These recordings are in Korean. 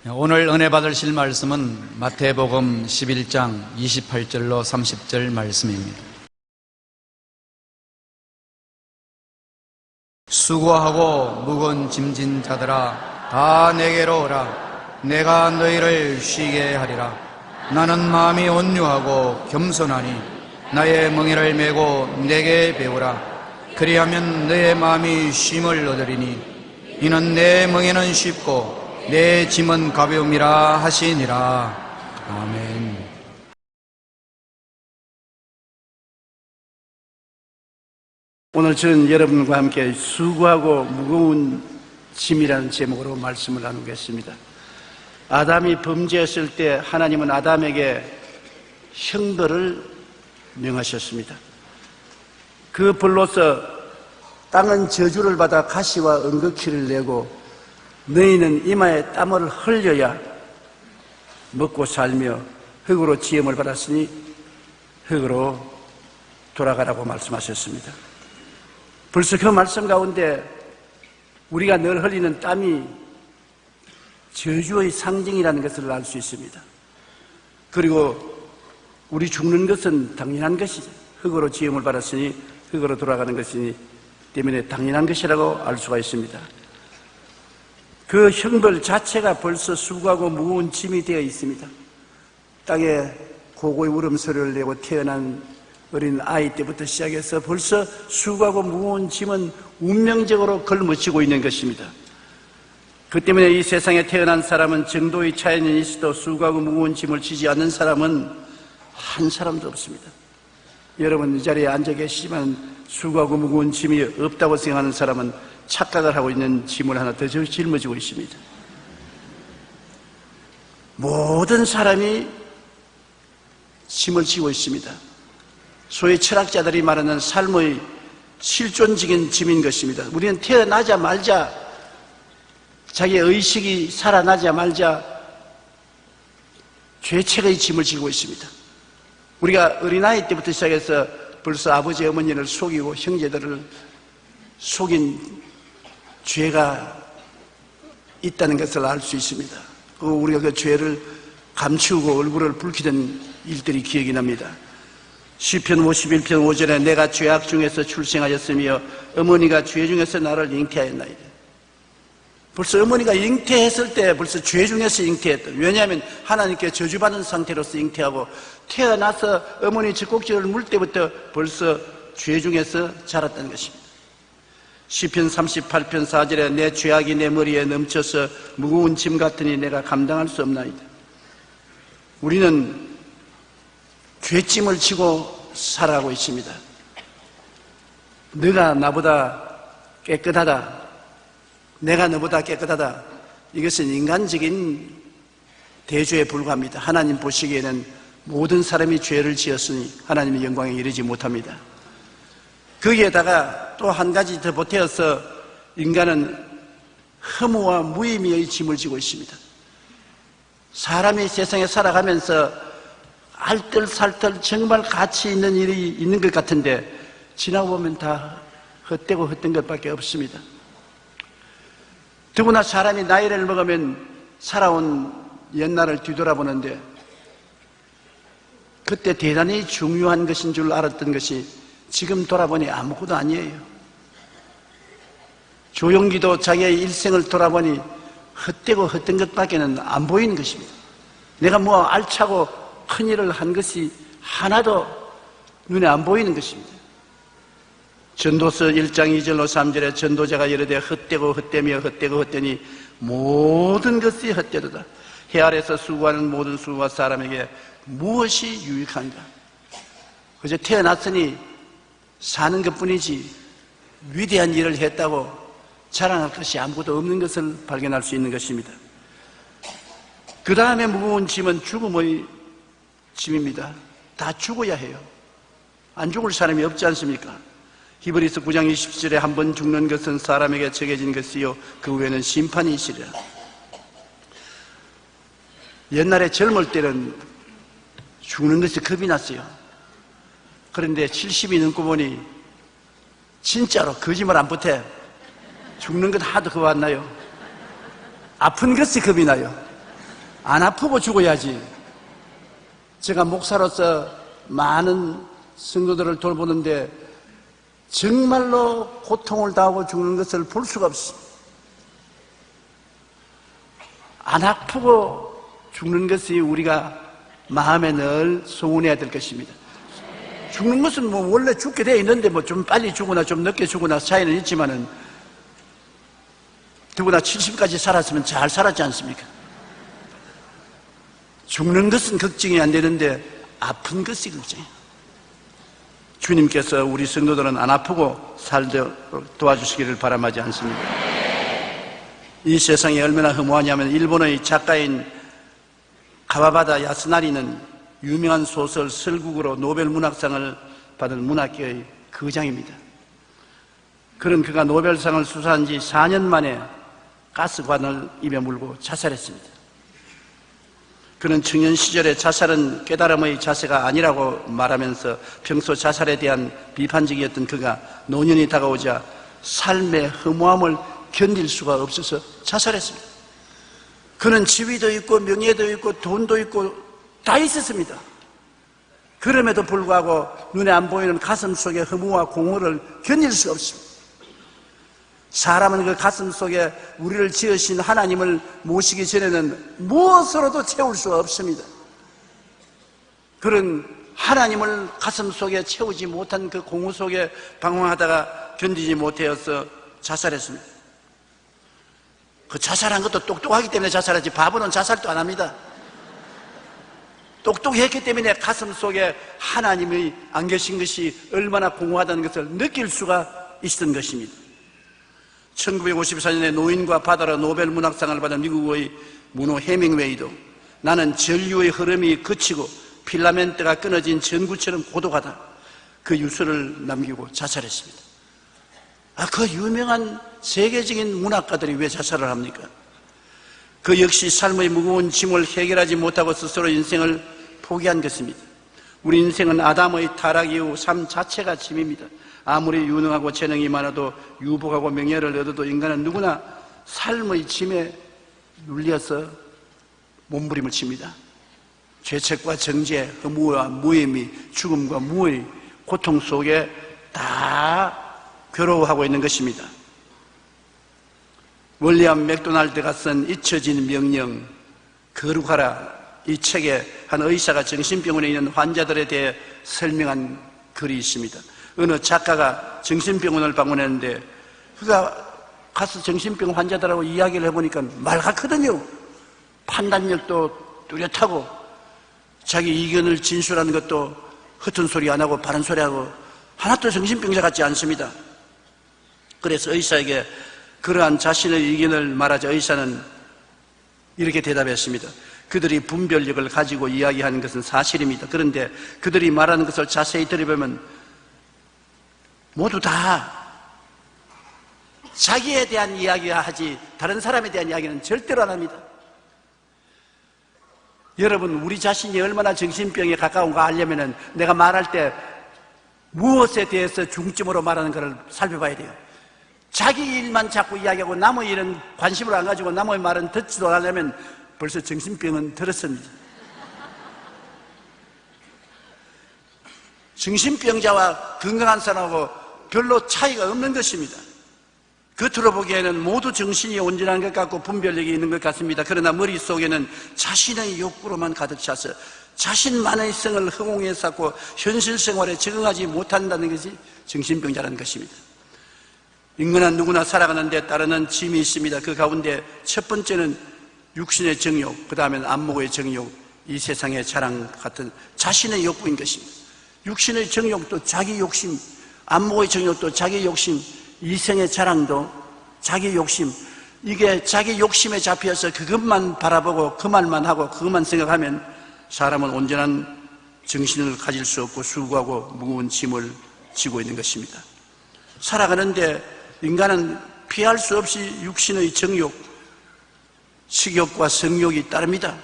오늘 은혜 받으실 말씀은 마태복음 11장 28절로 30절 말씀입니다. 수고하고 무거운 짐진 자들아 다 내게로 오라. 내가 너희를 쉬게 하리라. 나는 마음이 온유하고 겸손하니 나의 멍에를 메고 내게 배우라. 그리하면 너의 마음이 쉼을 얻으리니 이는 내 멍에는 쉽고 내 짐은 가벼움이라 하시니라. 아멘. 오늘 저는 여러분과 함께 수고하고 무거운 짐이라는 제목으로 말씀을 나누겠습니다. 아담이 범죄했을 때 하나님은 아담에게 형벌을 명하셨습니다. 그 벌로서 땅은 저주를 받아 가시와 은극히를 내고 너희는 이마에 땀을 흘려야 먹고 살며 흙으로 지음을 받았으니 흙으로 돌아가라고 말씀하셨습니다. 벌써 그 말씀 가운데 우리가 늘 흘리는 땀이 저주의 상징이라는 것을 알 수 있습니다. 그리고 우리 죽는 것은 당연한 것이죠. 흙으로 지음을 받았으니 흙으로 돌아가는 것이니 때문에 당연한 것이라고 알 수가 있습니다. 그 형벌 자체가 벌써 수고하고 무거운 짐이 되어 있습니다. 땅에 고고의 울음소리를 내고 태어난 어린 아이 때부터 시작해서 벌써 수고하고 무거운 짐은 운명적으로 걸머지고 있는 것입니다. 그 때문에 이 세상에 태어난 사람은 정도의 차이는 있어도 수고하고 무거운 짐을 지지 않는 사람은 한 사람도 없습니다. 여러분 이 자리에 앉아 계시지만 수고하고 무거운 짐이 없다고 생각하는 사람은 착각을 하고 있는 짐을 하나 더 짊어지고 있습니다. 모든 사람이 짐을 지고 있습니다. 소위 철학자들이 말하는 삶의 실존적인 짐인 것입니다. 우리는 태어나자마자 자기의 의식이 살아나자마자 죄책의 짐을 지고 있습니다. 우리가 어린아이 때부터 시작해서 벌써 아버지 어머니를 속이고 형제들을 속인 죄가 있다는 것을 알 수 있습니다. 우리가 그 죄를 감추고 얼굴을 붉히던 일들이 기억이 납니다. 시편 51편 5절에 내가 죄악 중에서 출생하였으며 어머니가 죄 중에서 나를 잉태하였나이다. 벌써 어머니가 잉태했을 때 벌써 죄 중에서 잉태했다. 왜냐하면 하나님께 저주받은 상태로서 잉태하고 태어나서 어머니 젖꼭지를 물 때부터 벌써 죄 중에서 자랐다는 것입니다. 시편 38편 4절에 내 죄악이 내 머리에 넘쳐서 무거운 짐 같으니 내가 감당할 수 없나이다. 우리는 죄짐을 지고 살아가고 있습니다. 너가 나보다 깨끗하다. 내가 너보다 깨끗하다. 이것은 인간적인 대조에 불과합니다. 하나님 보시기에는 모든 사람이 죄를 지었으니 하나님의 영광에 이르지 못합니다. 거기에다가 또 한 가지 더 보태어서 인간은 허무와 무의미의 짐을 지고 있습니다. 사람이 세상에 살아가면서 알뜰살뜰 정말 가치 있는 일이 있는 것 같은데 지나고 보면 다 헛되고 헛된 것밖에 없습니다. 더구나 사람이 나이를 먹으면 살아온 옛날을 뒤돌아보는데 그때 대단히 중요한 것인 줄 알았던 것이 지금 돌아보니 아무것도 아니에요. 조용기도 자기의 일생을 돌아보니 헛되고 헛된 것밖에는 안 보이는 것입니다. 내가 뭐 알차고 큰 일을 한 것이 하나도 눈에 안 보이는 것입니다. 전도서 1장 2절로 3절에 전도자가 이르되 헛되고 헛되며 헛되고 헛되니 모든 것이 헛되도다. 해 아래서 수고하는 모든 수고가 사람에게 무엇이 유익한가? 그저 태어났으니 사는 것뿐이지 위대한 일을 했다고 자랑할 것이 아무것도 없는 것을 발견할 수 있는 것입니다. 그 다음에 무거운 짐은 죽음의 짐입니다. 다 죽어야 해요. 안 죽을 사람이 없지 않습니까? 히브리서 9장 20절에 한 번 죽는 것은 사람에게 정해진 것이요 그 후에는 심판이 있으리라. 옛날에 젊을 때는 죽는 것이 겁이 났어요. 그런데 70이 넘고 보니 진짜로 거짓말 안 보태. 죽는 것 하도 겁 안 나요. 아픈 것이 겁이 나요. 안 아프고 죽어야지. 제가 목사로서 많은 성도들을 돌보는데 정말로 고통을 당하고 죽는 것을 볼 수가 없습니다. 안 아프고 죽는 것이 우리가 마음에 늘 소원해야 될 것입니다. 죽는 것은 뭐 원래 죽게 돼 있는데 뭐 좀 빨리 죽거나 좀 늦게 죽거나 차이는 있지만은 누구나 70까지 살았으면 잘 살았지 않습니까? 죽는 것은 걱정이 안 되는데 아픈 것이 걱정이에요. 주님께서 우리 성도들은 안 아프고 살도록 도와주시기를 바람하지 않습니다. 이 세상이 얼마나 허무하냐면 일본의 작가인 가와바다 야스나리는 유명한 소설 설국으로 노벨 문학상을 받은 문학계의 거장입니다. 그런 그가 노벨상을 수상한 지 4년 만에 가스관을 입에 물고 자살했습니다. 그는 청년 시절에 자살은 깨달음의 자세가 아니라고 말하면서 평소 자살에 대한 비판적이었던 그가 노년이 다가오자 삶의 허무함을 견딜 수가 없어서 자살했습니다. 그는 지위도 있고 명예도 있고 돈도 있고 다 있었습니다. 그럼에도 불구하고 눈에 안 보이는 가슴 속의 허무와 공허를 견딜 수가 없습니다. 사람은 그 가슴 속에 우리를 지으신 하나님을 모시기 전에는 무엇으로도 채울 수가 없습니다. 그런 하나님을 가슴 속에 채우지 못한 그 공허 속에 방황하다가 견디지 못하여서 자살했습니다. 그 자살한 것도 똑똑하기 때문에 자살하지 바보는 자살도 안 합니다. 똑똑했기 때문에 가슴 속에 하나님이 안 계신 것이 얼마나 공허하다는 것을 느낄 수가 있었던 것입니다. 1954년에 노인과 바다로 노벨 문학상을 받은 미국의 문호 해밍웨이도 나는 전류의 흐름이 그치고 필라멘트가 끊어진 전구처럼 고독하다, 그 유서를 남기고 자살했습니다. 그 유명한 세계적인 문학가들이 왜 자살을 합니까? 그 역시 삶의 무거운 짐을 해결하지 못하고 스스로 인생을 포기한 것입니다. 우리 인생은 아담의 타락 이후 삶 자체가 짐입니다. 아무리 유능하고 재능이 많아도 유복하고 명예를 얻어도 인간은 누구나 삶의 짐에 눌려서 몸부림을 칩니다. 죄책과 정죄, 허무와 무의미, 죽음과 무의 고통 속에 다 괴로워하고 있는 것입니다. 윌리엄 맥도날드가 쓴 잊혀진 명령, 거룩하라, 이 책에 한 의사가 정신병원에 있는 환자들에 대해 설명한 글이 있습니다. 어느 작가가 정신병원을 방문했는데 그가 가서 정신병 환자들하고 이야기를 해보니까 말같거든요. 판단력도 뚜렷하고 자기 의견을 진술하는 것도 허튼 소리 안 하고 바른 소리 하고 하나도 정신병자 같지 않습니다. 그래서 의사에게 그러한 자신의 의견을 말하자 의사는 이렇게 대답했습니다. 그들이 분별력을 가지고 이야기하는 것은 사실입니다. 그런데 그들이 말하는 것을 자세히 들여보면 모두 다 자기에 대한 이야기가 하지 다른 사람에 대한 이야기는 절대로 안 합니다. 여러분, 우리 자신이 얼마나 정신병에 가까운가 알려면 내가 말할 때 무엇에 대해서 중점으로 말하는 것을 살펴봐야 돼요. 자기 일만 자꾸 이야기하고 남의 일은 관심을 안 가지고 남의 말은 듣지도 않으려면 벌써 정신병은 들었습니다. 정신병자와 건강한 사람하고 별로 차이가 없는 것입니다. 겉으로 보기에는 모두 정신이 온전한 것 같고 분별력이 있는 것 같습니다. 그러나 머릿속에는 자신의 욕구로만 가득 차서 자신만의 성을 허공에 쌓고 현실 생활에 적응하지 못한다는 것이 정신병자라는 것입니다. 인간은 누구나 살아가는 데 따르는 짐이 있습니다. 그 가운데 첫 번째는 육신의 정욕, 그 다음에는 안목의 정욕, 이 세상의 자랑 같은 자신의 욕구인 것입니다. 육신의 정욕도 자기 욕심, 안목의 정욕도 자기 욕심, 이생의 자랑도 자기 욕심, 이게 자기 욕심에 잡혀서 그것만 바라보고 그 말만 하고 그것만 생각하면 사람은 온전한 정신을 가질 수 없고 수고하고 무거운 짐을 지고 있는 것입니다. 살아가는데 인간은 피할 수 없이 육신의 정욕, 식욕과 성욕이 따릅니다.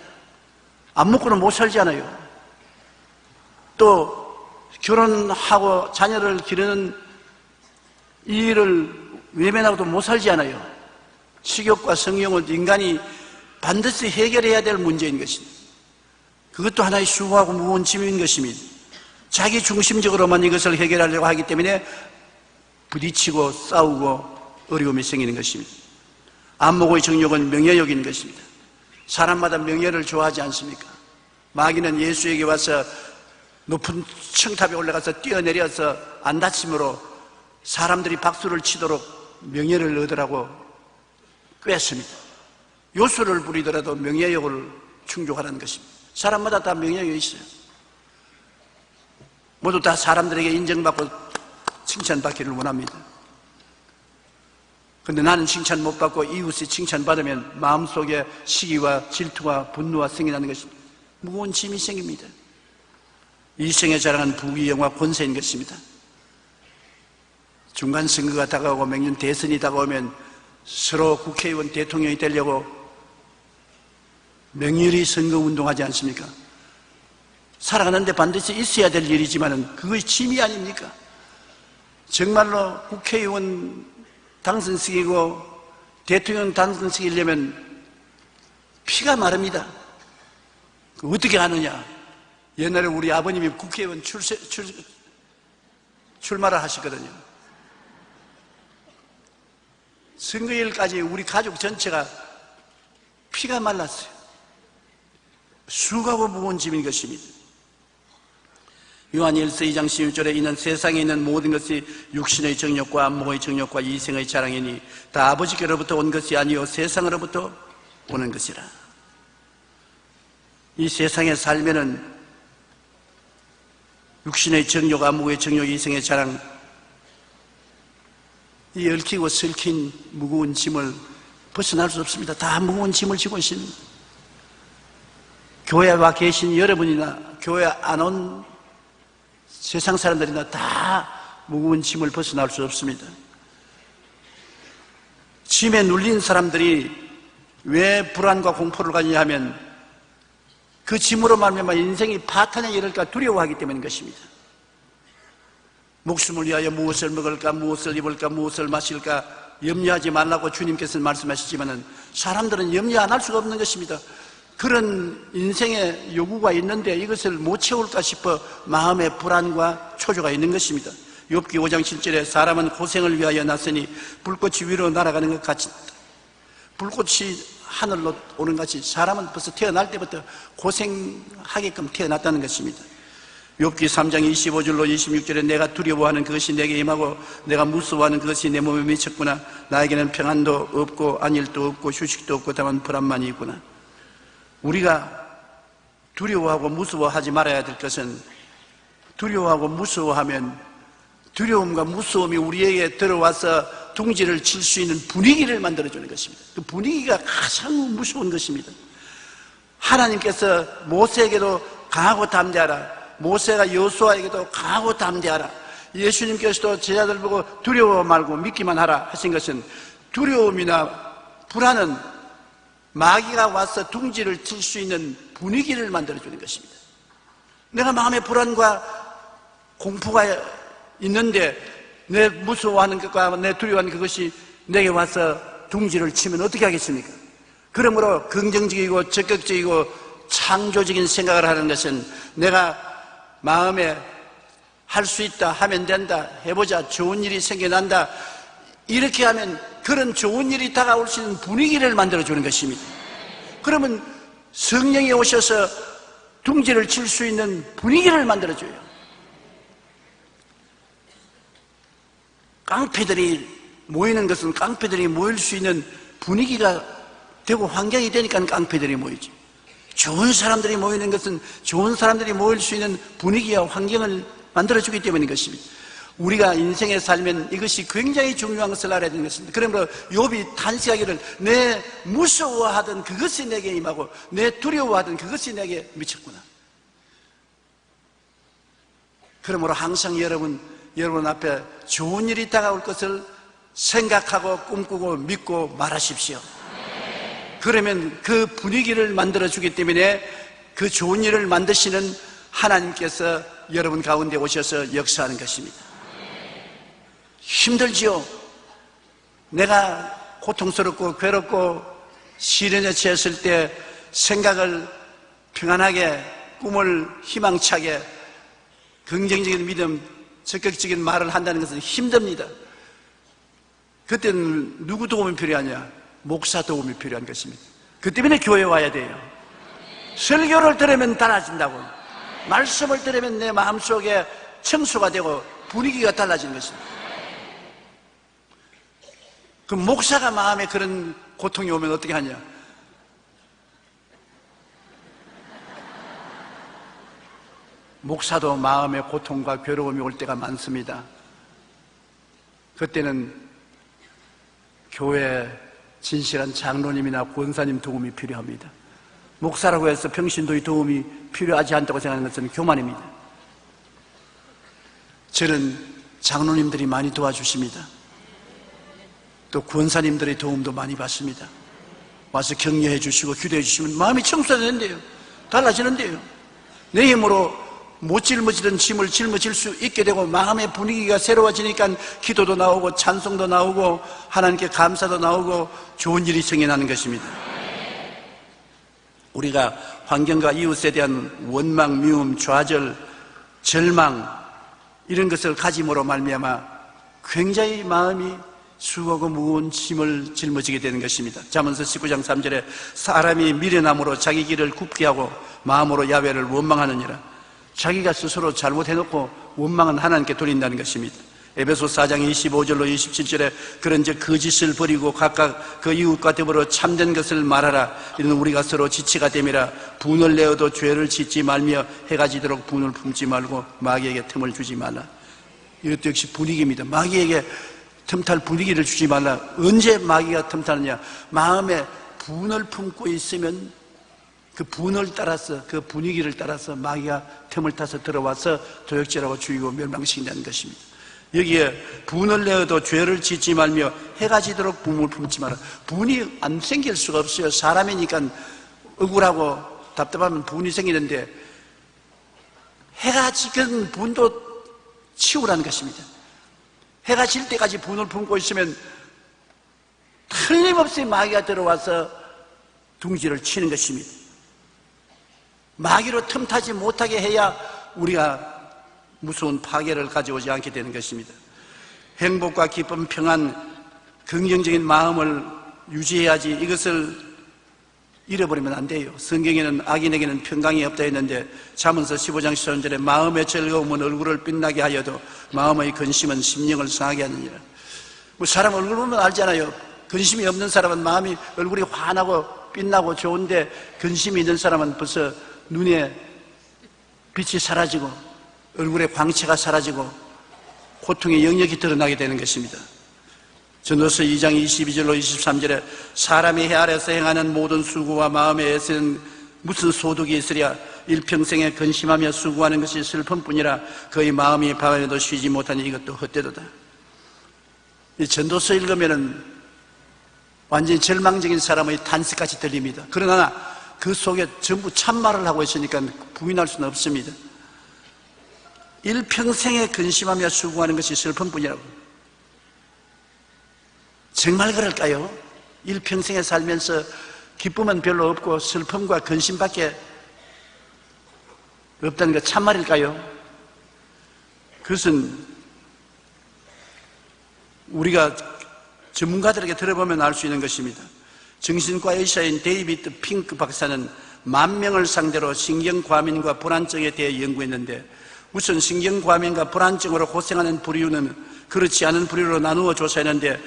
안 먹고는 못 살잖아요. 또 결혼하고 자녀를 기르는 이 일을 외면하고도 못 살지 않아요. 식욕과 성욕은 인간이 반드시 해결해야 될 문제인 것입니다. 그것도 하나의 수고하고 무거운 짐인 것입니다. 자기 중심적으로만 이것을 해결하려고 하기 때문에 부딪히고 싸우고 어려움이 생기는 것입니다. 안목의 정욕은 명예욕인 것입니다. 사람마다 명예를 좋아하지 않습니까? 마귀는 예수에게 와서 높은 층탑에 올라가서 뛰어내려서 안 다침으로 사람들이 박수를 치도록 명예를 얻으라고 꿰었습니다. 요술을 부리더라도 명예욕을 충족하라는 것입니다. 사람마다 다 명예욕이 있어요. 모두 다 사람들에게 인정받고 칭찬받기를 원합니다. 그런데 나는 칭찬 못 받고 이웃이 칭찬받으면 마음속에 시기와 질투와 분노가 생겨나는 것입니다. 무거운 짐이 생깁니다. 이생에 자랑한 부귀영화 권세인 것입니다. 중간선거가 다가오고 맹년 대선이 다가오면 서로 국회의원 대통령이 되려고 명렬히 선거운동하지 않습니까? 살아가는데 반드시 있어야 될 일이지만 그것이 짐이 아닙니까? 정말로 국회의원 당선시키고 대통령 당선시키려면 피가 마릅니다. 어떻게 하느냐? 옛날에 우리 아버님이 국회의원 출마를 하셨거든요. 선거일까지 우리 가족 전체가 피가 말랐어요. 수고하고 무거운 짐인 것입니다. 요한일서 2장 16절에 이는 세상에 있는 모든 것이 육신의 정욕과 안목의 정욕과 이생의 자랑이니 다 아버지께로부터 온 것이 아니요 세상으로부터 오는 것이라. 이 세상에 살면은 육신의 정욕, 안목의 정욕, 이생의 자랑, 이 얽히고 설킨 무거운 짐을 벗어날 수 없습니다. 다 무거운 짐을 지고 있습니다. 교회 와 계신 여러분이나 교회 안 온 세상 사람들이나 다 무거운 짐을 벗어날 수 없습니다. 짐에 눌린 사람들이 왜 불안과 공포를 가지냐 하면 그 짐으로 말미암아 인생이 파탄에 이를까 두려워하기 때문인 것입니다. 목숨을 위하여 무엇을 먹을까, 무엇을 입을까, 무엇을 마실까 염려하지 말라고 주님께서는 말씀하시지만 사람들은 염려 안 할 수가 없는 것입니다. 그런 인생의 요구가 있는데 이것을 못 채울까 싶어 마음의 불안과 초조가 있는 것입니다. 욥기 5장 7절에 사람은 고생을 위하여 났으니 불꽃이 위로 날아가는 것 같이, 불꽃이 하늘로 오는 것 같이 사람은 벌써 태어날 때부터 고생하게끔 태어났다는 것입니다. 욥기 3장 25절로 26절에 내가 두려워하는 그것이 내게 임하고 내가 무서워하는 그것이 내 몸에 미쳤구나. 나에게는 평안도 없고 안일도 없고 휴식도 없고 다만 불안만이 있구나. 우리가 두려워하고 무서워하지 말아야 될 것은 두려워하고 무서워하면 두려움과 무서움이 우리에게 들어와서 둥지를 칠 수 있는 분위기를 만들어주는 것입니다. 그 분위기가 가장 무서운 것입니다. 하나님께서 모세에게도 강하고 담대하라, 모세가 여호수아에게도 강하고 담대하라, 예수님께서도 제자들 보고 두려워 말고 믿기만 하라 하신 것은 두려움이나 불안은 마귀가 와서 둥지를 칠 수 있는 분위기를 만들어주는 것입니다. 내가 마음의 불안과 공포가 있는데 내 무서워하는 것과 내 두려워하는 그것이 내게 와서 둥지를 치면 어떻게 하겠습니까? 그러므로 긍정적이고 적극적이고 창조적인 생각을 하는 것은 내가 마음에 할 수 있다, 하면 된다, 해보자, 좋은 일이 생겨난다, 이렇게 하면 그런 좋은 일이 다가올 수 있는 분위기를 만들어주는 것입니다. 그러면 성령이 오셔서 둥지를 칠 수 있는 분위기를 만들어줘요. 깡패들이 모이는 것은 깡패들이 모일 수 있는 분위기가 되고 환경이 되니까 깡패들이 모이지. 좋은 사람들이 모이는 것은 좋은 사람들이 모일 수 있는 분위기와 환경을 만들어주기 때문인 것입니다. 우리가 인생에 살면 이것이 굉장히 중요한 것을 알아야 되는 것입니다. 그러므로 욥이 탄식하기를 내 무서워하던 그것이 내게 임하고 내 두려워하던 그것이 내게 미쳤구나. 그러므로 항상 여러분 앞에 좋은 일이 다가올 것을 생각하고 꿈꾸고 믿고 말하십시오. 그러면 그 분위기를 만들어주기 때문에 그 좋은 일을 만드시는 하나님께서 여러분 가운데 오셔서 역사하는 것입니다. 힘들지요. 내가 고통스럽고 괴롭고 시련에 처했을 때 생각을 평안하게, 꿈을 희망차게, 긍정적인 믿음, 적극적인 말을 한다는 것은 힘듭니다. 그때는 누구 도움이 필요하냐? 목사 도움이 필요한 것입니다. 그 때문에 교회에 와야 돼요. 설교를 들으면 달라진다고. 말씀을 들으면 내 마음속에 청소가 되고 분위기가 달라지는 것입니다. 그 목사가 마음에 그런 고통이 오면 어떻게 하냐? 목사도 마음에 고통과 괴로움이 올 때가 많습니다. 그때는 교회 진실한 장로님이나 권사님 도움이 필요합니다. 목사라고 해서 평신도의 도움이 필요하지 않다고 생각하는 것은 교만입니다. 저는 장로님들이 많이 도와주십니다. 또 권사님들의 도움도 많이 받습니다. 와서 격려해 주시고 기도해 주시면 마음이 청소되는데요, 달라지는데요. 내 힘으로 못 짊어지던 짐을 짊어질 수 있게 되고 마음의 분위기가 새로워지니까 기도도 나오고 찬송도 나오고 하나님께 감사도 나오고 좋은 일이 생겨나는 것입니다. 우리가 환경과 이웃에 대한 원망, 미움, 좌절, 절망 이런 것을 가짐으로 말미암아 굉장히 마음이 수고하고 무거운 짐을 짊어지게 되는 것입니다. 잠언서 19장 3절에 사람이 미련함으로 자기 길을 굽게 하고 마음으로 야훼를 원망하느니라. 자기가 스스로 잘못해놓고 원망은 하나님께 돌린다는 것입니다. 에베소 4장 25절로 27절에 그런즉 거짓을 버리고 각각 그 이웃과 더불어 참된 것을 말하라. 이는 우리가 서로 지체가 됨이라. 분을 내어도 죄를 짓지 말며 해가 지도록 분을 품지 말고 마귀에게 틈을 주지 말라. 이것도 역시 분위기입니다. 마귀에게 틈탈 분위기를 주지 말라. 언제 마귀가 틈타느냐? 마음에 분을 품고 있으면 그 분을 따라서, 그 분위기를 따라서 마귀가 틈을 타서 들어와서 도역질하고 죽이고 멸망시킨다는 것입니다. 여기에 분을 내어도 죄를 짓지 말며 해가 지도록 분을 품지 마라. 분이 안 생길 수가 없어요. 사람이니까 억울하고 답답하면 분이 생기는데 해가 지는 분도 치우라는 것입니다. 해가 질 때까지 분을 품고 있으면 틀림없이 마귀가 들어와서 둥지를 치는 것입니다. 마귀로 틈타지 못하게 해야 우리가 무서운 파괴를 가져오지 않게 되는 것입니다. 행복과 기쁨, 평안, 긍정적인 마음을 유지해야지 이것을 잃어버리면 안 돼요. 성경에는 악인에게는 평강이 없다 했는데 잠언서 15장 13절에 마음의 즐거움은 얼굴을 빛나게 하여도 마음의 근심은 심령을 상하게 하느니라. 사람 얼굴 보면 알잖아요. 근심이 없는 사람은 마음이 얼굴이 환하고 빛나고 좋은데 근심이 있는 사람은 벌써 눈에 빛이 사라지고 얼굴에 광채가 사라지고 고통의 영역이 드러나게 되는 것입니다. 전도서 2장 22절로 23절에 사람이 해 아래서 행하는 모든 수고와 마음의 애쓰는 무슨 소득이 있으랴. 일평생에 근심하며 수고하는 것이 슬픔뿐이라. 그의 마음이 밤에도 쉬지 못하니 이것도 헛되도다. 이 전도서 읽으면은 완전히 절망적인 사람의 단식같이 들립니다. 그러나 그 속에 전부 참말을 하고 있으니까 부인할 수는 없습니다. 일평생에 근심하며 수고하는 것이 슬픔뿐이라고. 정말 그럴까요? 일평생에 살면서 기쁨은 별로 없고 슬픔과 근심밖에 없다는 게 참말일까요? 그것은 우리가 전문가들에게 들어보면 알 수 있는 것입니다. 정신과 의사인 데이비드 핑크 박사는 10,000명을 상대로 신경과민과 불안증에 대해 연구했는데 우선 신경과민과 불안증으로 고생하는 부류는 그렇지 않은 부류로 나누어 조사했는데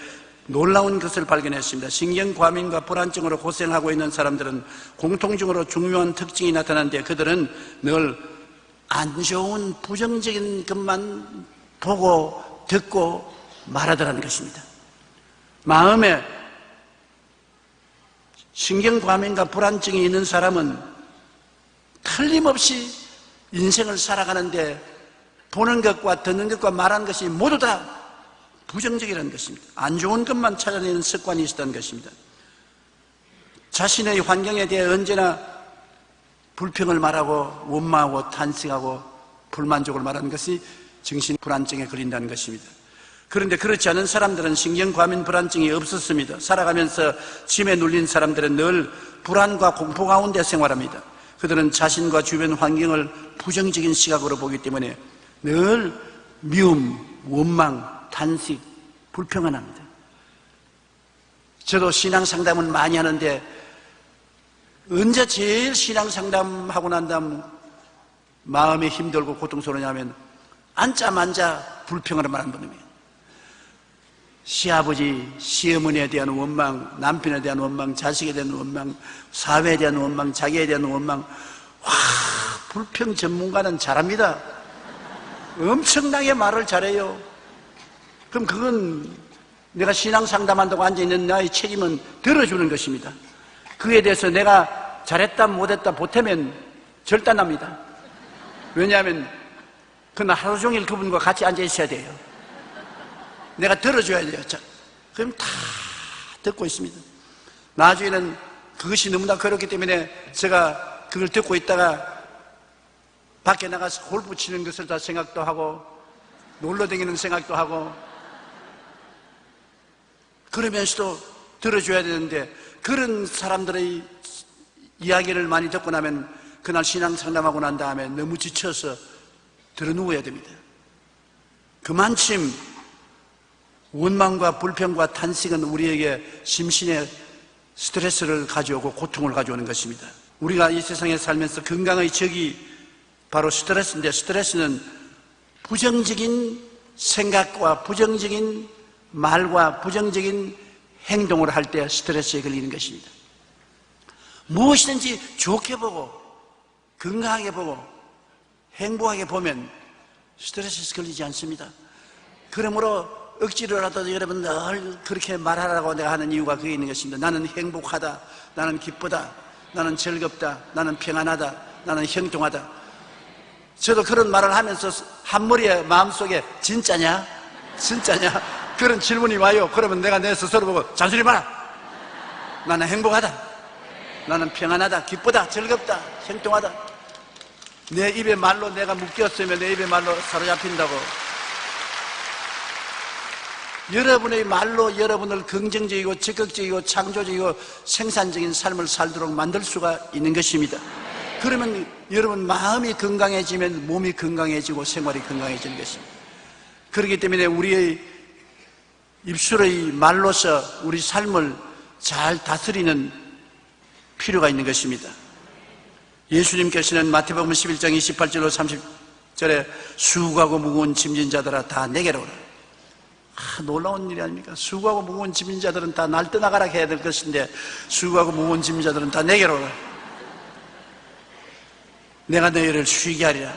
놀라운 것을 발견했습니다. 신경과민과 불안증으로 고생하고 있는 사람들은 공통적으로 중요한 특징이 나타나는데 그들은 늘 안 좋은 부정적인 것만 보고 듣고 말하더라는 것입니다. 마음에 신경과민과 불안증이 있는 사람은 틀림없이 인생을 살아가는데 보는 것과 듣는 것과 말하는 것이 모두 다 부정적이라는 것입니다. 안 좋은 것만 찾아내는 습관이 있었다는 것입니다. 자신의 환경에 대해 언제나 불평을 말하고 원망하고 탄식하고 불만족을 말하는 것이 정신불안증에 걸린다는 것입니다. 그런데 그렇지 않은 사람들은 신경과민 불안증이 없었습니다. 살아가면서 짐에 눌린 사람들은 늘 불안과 공포 가운데 생활합니다. 그들은 자신과 주변 환경을 부정적인 시각으로 보기 때문에 늘 미움, 원망, 탄식, 불평안합니다. 저도 신앙 상담을 많이 하는데 언제 제일 신앙 상담하고 난 다음 마음이 힘들고 고통스러우냐면 앉자마자 불평을 말하는 분입니다. 시아버지, 시어머니에 대한 원망, 남편에 대한 원망, 자식에 대한 원망, 사회에 대한 원망, 자기에 대한 원망. 와, 불평 전문가는 잘합니다. 엄청나게 말을 잘해요. 그럼 그건 내가 신앙 상담한다고 앉아있는 나의 책임은 들어주는 것입니다. 그에 대해서 내가 잘했다 못했다 보태면 절단납니다. 왜냐하면 그는 하루 종일 그분과 같이 앉아 있어야 돼요. 내가 들어줘야 돼요. 그럼 다 듣고 있습니다. 나중에는 그것이 너무나 그렇기 때문에 제가 그걸 듣고 있다가 밖에 나가서 골프 치는 것을 다 생각도 하고 놀러 다니는 생각도 하고 그러면서도 들어줘야 되는데 그런 사람들의 이야기를 많이 듣고 나면 그날 신앙 상담하고 난 다음에 너무 지쳐서 들어 누워야 됩니다. 그만큼 원망과 불평과 탄식은 우리에게 심신의 스트레스를 가져오고 고통을 가져오는 것입니다. 우리가 이 세상에 살면서 건강의 적이 바로 스트레스인데 스트레스는 부정적인 생각과 부정적인 말과 부정적인 행동을 할 때 스트레스에 걸리는 것입니다. 무엇이든지 좋게 보고 건강하게 보고 행복하게 보면 스트레스에 걸리지 않습니다. 그러므로 억지로라도 여러분 늘 그렇게 말하라고 내가 하는 이유가 그게 있는 것입니다. 나는 행복하다, 나는 기쁘다, 나는 즐겁다, 나는 평안하다, 나는 형통하다. 저도 그런 말을 하면서 한머리에 마음속에 진짜냐? 진짜냐? 그런 질문이 와요. 그러면 내가 내 스스로 보고 잔소리 마라. 나는 행복하다, 나는 평안하다, 기쁘다, 즐겁다, 형통하다. 내 입에 말로 내가 묶였으면 내 입에 말로 사로잡힌다고. 여러분의 말로 여러분을 긍정적이고 적극적이고 창조적이고 생산적인 삶을 살도록 만들 수가 있는 것입니다. 그러면 여러분 마음이 건강해지면 몸이 건강해지고 생활이 건강해지는 것입니다. 그렇기 때문에 우리의 입술의 말로서 우리 삶을 잘 다스리는 필요가 있는 것입니다. 예수님께서는 마태복음 11장 28절로 30절에 수고하고 무거운 짐진 자들아 다 내게로 오라. 놀라운 일이 아닙니까? 수고하고 무거운 짐진 자들은 다 날 떠나가라 해야 될 것인데 수고하고 무거운 짐진 자들은 다 내게로 오라. 내가 너희를 쉬게 하리라.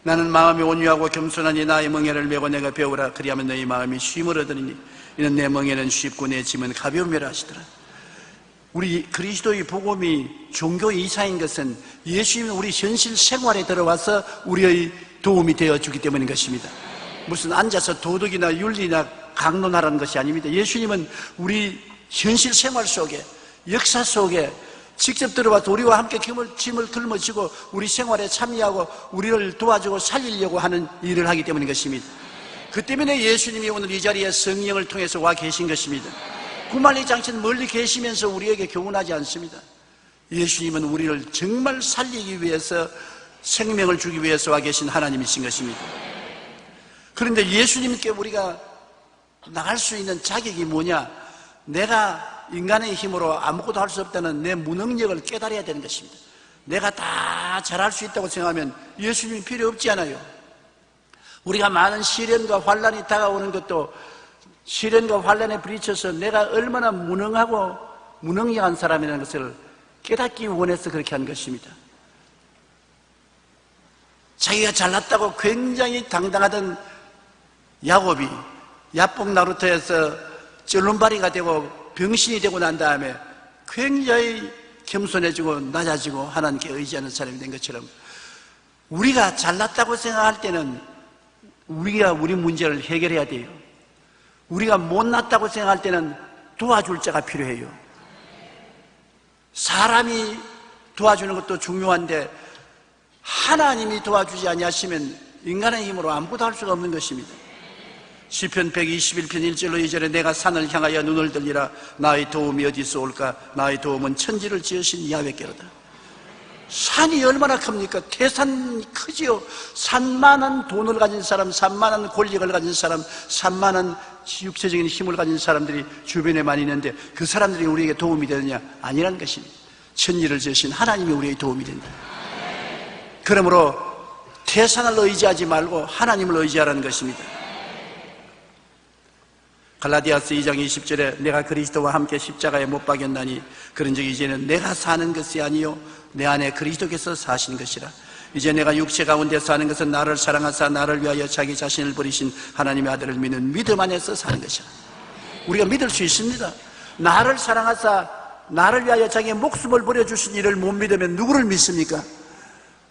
나는 마음이 온유하고 겸손하니 나의 멍에를 메고 내가 배우라. 그리하면 너희 마음이 쉼을 얻으리니 이는 내 멍에는 쉽고 내 짐은 가벼움이라 하시더라. 우리 그리스도의 복음이 종교 이사인 것은 예수님이 우리 현실 생활에 들어와서 우리의 도움이 되어주기 때문인 것입니다. 무슨 앉아서 도덕이나 윤리나 강론하라는 것이 아닙니다. 예수님은 우리 현실 생활 속에 역사 속에 직접 들어와서 우리와 함께 짐을 짊어지고 우리 생활에 참여하고 우리를 도와주고 살리려고 하는 일을 하기 때문인 것입니다. 그 때문에 예수님이 오늘 이 자리에 성령을 통해서 와 계신 것입니다. 구만리 장신 멀리 계시면서 우리에게 교훈하지 않습니다. 예수님은 우리를 정말 살리기 위해서 생명을 주기 위해서 와 계신 하나님이신 것입니다. 그런데 예수님께 우리가 나갈 수 있는 자격이 뭐냐? 내가 인간의 힘으로 아무것도 할 수 없다는 내 무능력을 깨달아야 되는 것입니다. 내가 다 잘할 수 있다고 생각하면 예수님이 필요 없지 않아요. 우리가 많은 시련과 환난이 다가오는 것도 시련과 환난에 부딪혀서 내가 얼마나 무능하고 무능력한 사람이라는 것을 깨닫기 원해서 그렇게 한 것입니다. 자기가 잘났다고 굉장히 당당하던 야곱이 야복 나루터에서 쩔름발이가 되고 병신이 되고 난 다음에 굉장히 겸손해지고 낮아지고 하나님께 의지하는 사람이 된 것처럼 우리가 잘났다고 생각할 때는 우리가 우리 문제를 해결해야 돼요. 우리가 못났다고 생각할 때는 도와줄 자가 필요해요. 사람이 도와주는 것도 중요한데 하나님이 도와주지 아니하시면 인간의 힘으로 아무것도 할 수가 없는 것입니다. 시편 121편 1절로 2절에 내가 산을 향하여 눈을 들리라. 나의 도움이 어디서 올까? 나의 도움은 천지를 지으신 야훼께로다. 산이 얼마나 큽니까? 태산이 크지요. 산만한 돈을 가진 사람, 산만한 권력을 가진 사람, 산만한 육체적인 힘을 가진 사람들이 주변에 많이 있는데 그 사람들이 우리에게 도움이 되느냐? 아니라는 것입니다. 천지를 지으신 하나님이 우리에게 도움이 된다. 그러므로 태산을 의지하지 말고 하나님을 의지하라는 것입니다. 갈라디아서 2장 20절에 내가 그리스도와 함께 십자가에 못 박였나니 그런즉 이제는 내가 사는 것이 아니요 내 안에 그리스도께서 사신 것이라. 이제 내가 육체 가운데 사는 것은 나를 사랑하사 나를 위하여 자기 자신을 버리신 하나님의 아들을 믿는 믿음 안에서 사는 것이라. 우리가 믿을 수 있습니다. 나를 사랑하사 나를 위하여 자기의 목숨을 버려주신 이를 못 믿으면 누구를 믿습니까?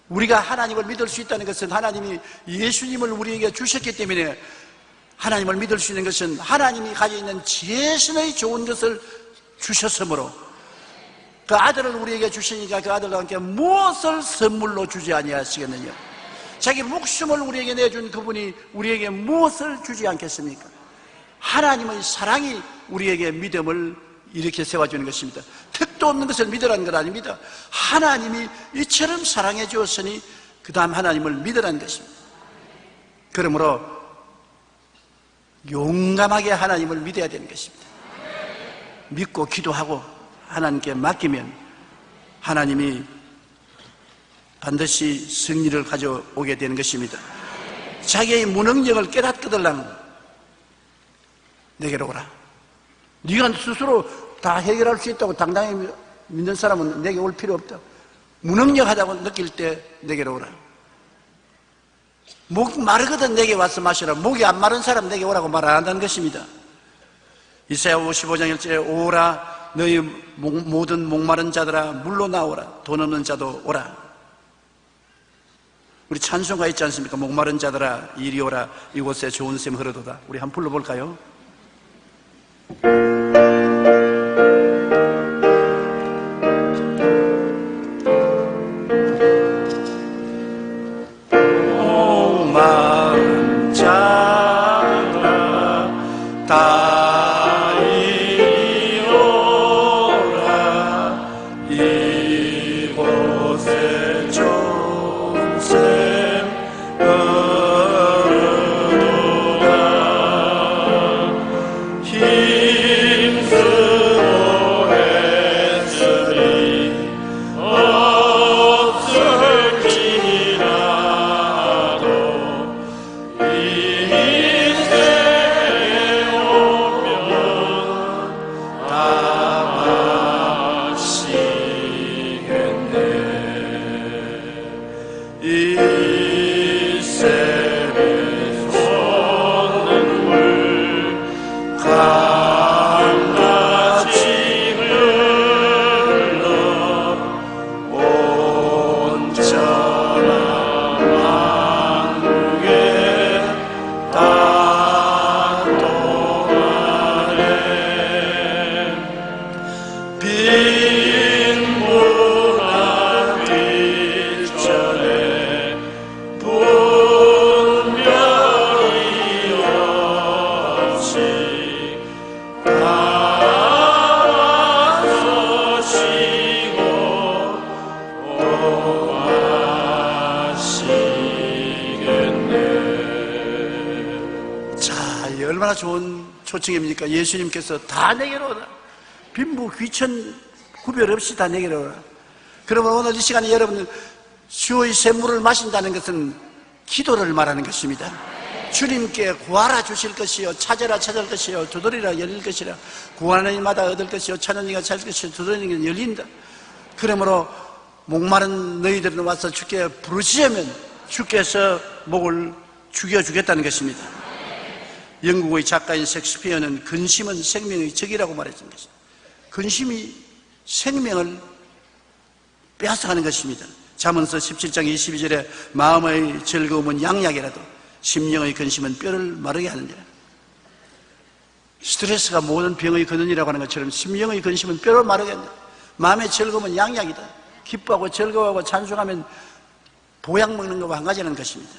우리가 하나님을 믿을 수 있다는 것은 하나님이 예수님을 우리에게 주셨기 때문에, 하나님을 믿을 수 있는 것은 하나님이 가지고 있는 최선의 좋은 것을 주셨으므로, 그 아들을 우리에게 주시니까 그 아들과 함께 무엇을 선물로 주지 아니하시겠느냐? 자기 목숨을 우리에게 내준 그분이 우리에게 무엇을 주지 않겠습니까? 하나님의 사랑이 우리에게 믿음을 이렇게 세워주는 것입니다. 택도 없는 것을 믿으라는 건 아닙니다. 하나님이 이처럼 사랑해 주었으니 그 다음 하나님을 믿으라는 것입니다. 그러므로 용감하게 하나님을 믿어야 되는 것입니다. 믿고 기도하고 하나님께 맡기면 하나님이 반드시 승리를 가져오게 되는 것입니다. 자기의 무능력을 깨닫거들랑 내게로 오라. 네가 스스로 다 해결할 수 있다고 당당히 믿는 사람은 내게 올 필요 없다. 무능력하다고 느낄 때 내게로 오라. 목이 마르거든 내게 와서 마시라. 목이 안 마른 사람 내게 오라고 말 안 한다는 것입니다. 이사야 55장 1절에 오라 너희 모든 목마른 자들아 물로 나오라. 돈 없는 자도 오라. 우리 찬송가 있지 않습니까? 목마른 자들아 이리 오라 이곳에 좋은 샘 흐르도다. 우리 한번 불러볼까요? 목마른 자들아 다 이리 오라 이곳에 좋은 샘 흐르도다. 힘쓰고 애쓰리 없을지라도 이 인생에 오면 다 마시겠네. 이 샘에 솟는 물 강같이 흘러 온전한 왕국에 닿도하네. 빈문화 뒷전에 분별이 없이 나와서 쉬고 또 마시겠네. 자, 이 얼마나 좋은 초청입니까? 예수님께서 다 내게로 오라. 빈부 귀천 구별 없이 다 내게로 오라. 그러면 오늘 이 시간에 여러분 주의 샘물을 마신다는 것은 기도를 말하는 것입니다. 주님께 구하라 주실 것이요 찾아라 찾을 것이요 두드리라 열릴 것이라. 구하는 이마다 얻을 것이요 찾는 이가 찾을 것이요 두드리는 이가 열린다. 그러므로 목마른 너희들은 와서 주께 부르시면 주께서 목을 죽여주겠다는 것입니다. 영국의 작가인 셰익스피어는 근심은 생명의 적이라고 말했던 것입니다. 근심이 생명을 빼앗아가는 것입니다. 잠언서 17장 22절에 마음의 즐거움은 양약이라도 심령의 근심은 뼈를 마르게 하느니라. 스트레스가 모든 병의 근원이라고 하는 것처럼 심령의 근심은 뼈를 마르게 한다. 마음의 즐거움은 양약이다. 기뻐하고 즐거워하고 찬송하면 보약 먹는 것과 한 가지라는 것입니다.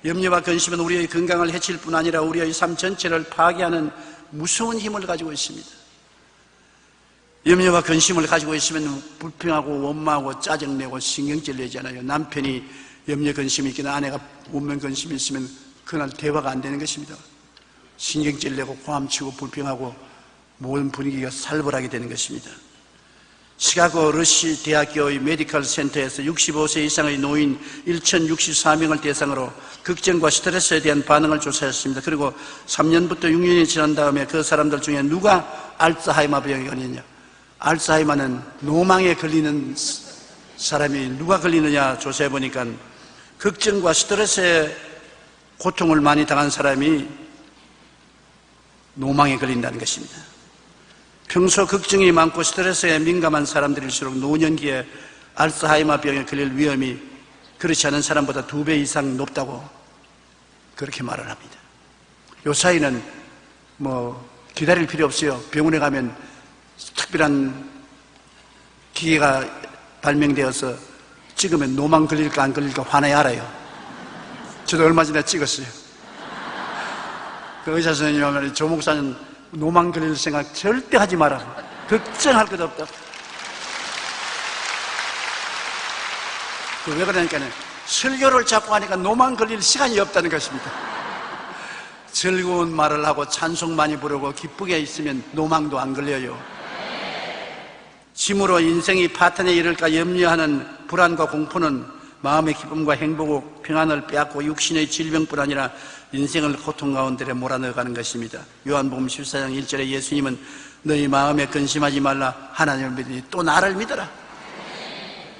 염려와 근심은 우리의 건강을 해칠 뿐 아니라 우리의 삶 전체를 파괴하는 무서운 힘을 가지고 있습니다. 염려와 근심을 가지고 있으면 불평하고 원망하고 짜증내고 신경질 내잖아요. 남편이 염려 근심이 있거나 아내가 원망 근심이 있으면 그날 대화가 안 되는 것입니다. 신경질 내고 고함치고 불평하고 모든 분위기가 살벌하게 되는 것입니다. 시카고 러시 대학교의 메디컬 센터에서 65세 이상의 노인 1064명을 대상으로 걱정과 스트레스에 대한 반응을 조사했습니다. 그리고 3년부터 6년이 지난 다음에 그 사람들 중에 누가 알츠하이머 병에 걸리느냐, 알츠하이머는 노망에 걸리는 사람이 누가 걸리느냐 조사해 보니까 걱정과 스트레스에 고통을 많이 당한 사람이 노망에 걸린다는 것입니다. 평소 걱정이 많고 스트레스에 민감한 사람들일수록 노년기에 알츠하이머 병에 걸릴 위험이 그렇지 않은 사람보다 2배 이상 높다고 그렇게 말을 합니다. 요 사이는 기다릴 필요 없어요. 병원에 가면 특별한 기계가 발명되어서 찍으면 노망 걸릴까 안 걸릴까 환하게 알아요. 저도 얼마 전에 찍었어요. 그 의사 선생님이 하면 조 목사는 노망 걸릴 생각 절대 하지 마라. 걱정할 것 없다. 왜 그러니까 설교를 자꾸 하니까 노망 걸릴 시간이 없다는 것입니다. 즐거운 말을 하고 찬송 많이 부르고 기쁘게 있으면 노망도 안 걸려요. 짐으로 인생이 파탄에 이를까 염려하는 불안과 공포는 마음의 기쁨과 행복, 평안을 빼앗고 육신의 질병뿐 아니라 인생을 고통 가운데 몰아넣어가는 것입니다. 요한복음 14장 1절에 예수님은 너희 마음에 근심하지 말라, 하나님을 믿으니 또 나를 믿어라.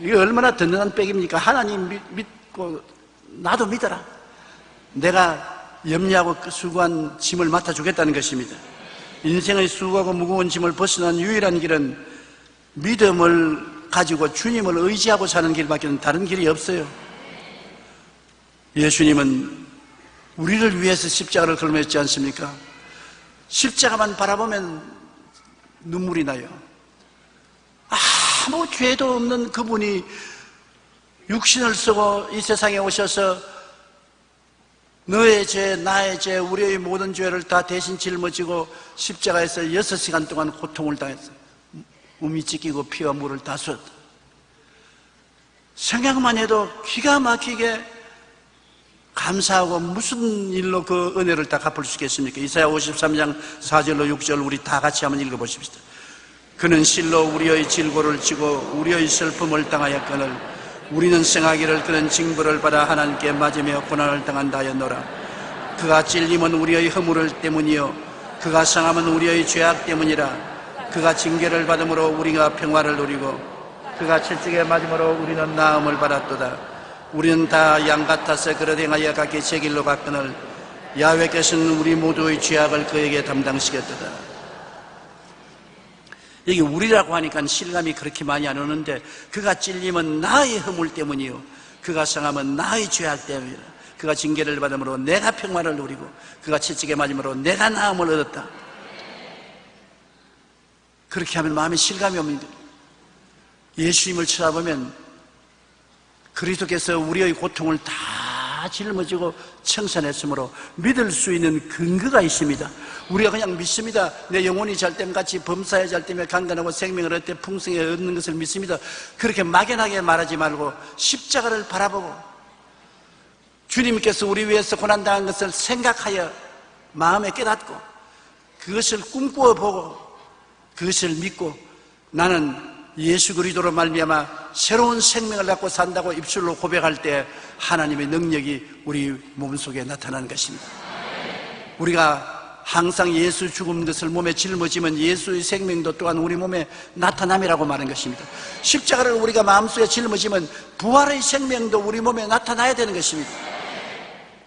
이게 얼마나 든든한 백입니까? 하나님 믿고 나도 믿어라. 내가 염려하고 수고한 짐을 맡아주겠다는 것입니다. 인생의 수고하고 무거운 짐을 벗어난 유일한 길은 믿음을 가지고 주님을 의지하고 사는 길밖에 다른 길이 없어요. 예수님은 우리를 위해서 십자가를 걸으셨지 않습니까? 십자가만 바라보면 눈물이 나요. 아무 죄도 없는 그분이 육신을 쓰고 이 세상에 오셔서 너의 죄, 나의 죄, 우리의 모든 죄를 다 대신 짊어지고 십자가에서 6시간 동안 고통을 당했어요. 몸이 찢기고 피와 물을 다 쏟았다. 생각만 해도 기가 막히게 감사하고 무슨 일로 그 은혜를 다 갚을 수 있겠습니까? 이사야 53장 4절로 6절 우리 다 같이 한번 읽어보십시다. 그는 실로 우리의 질고를 지고 우리의 슬픔을 당하였거늘 우리는 생하기를 그는 징벌을 받아 하나님께 맞으며 고난을 당한다 하였노라. 그가 찔림은 우리의 허물을 때문이요 그가 상함은 우리의 죄악 때문이라. 그가 징계를 받음으로 우리가 평화를 누리고 그가 채찍에 맞음으로 우리는 나음을 받았도다. 우리는 다 양 같아서 그릇 행하여 각기 제 길로 갔거늘 야훼께서는 우리 모두의 죄악을 그에게 담당시켰도다. 여기 우리라고 하니까 실감이 그렇게 많이 안 오는데 그가 찔림은 나의 허물 때문이요 그가 상함은 나의 죄악 때문이라. 그가 징계를 받음으로 내가 평화를 누리고 그가 채찍에 맞음으로 내가 나음을 얻었다. 그렇게 하면 마음에 실감이 옵니다. 예수님을 쳐다보면 그리스도께서 우리의 고통을 다 짊어지고 청산했으므로 믿을 수 있는 근거가 있습니다. 우리가 그냥 믿습니다. 내 영혼이 잘 때면 같이 범사에 잘 때면 강건하고 생명을 얻되 풍성히 얻는 것을 믿습니다. 그렇게 막연하게 말하지 말고 십자가를 바라보고 주님께서 우리 위해서 고난당한 것을 생각하여 마음에 깨닫고 그것을 꿈꾸어 보고 그것을 믿고 나는 예수 그리스도로 말미암아 새로운 생명을 갖고 산다고 입술로 고백할 때 하나님의 능력이 우리 몸속에 나타나는 것입니다. 우리가 항상 예수 죽은 것을 몸에 짊어지면 예수의 생명도 또한 우리 몸에 나타남이라고 말하는 것입니다. 십자가를 우리가 마음속에 짊어지면 부활의 생명도 우리 몸에 나타나야 되는 것입니다.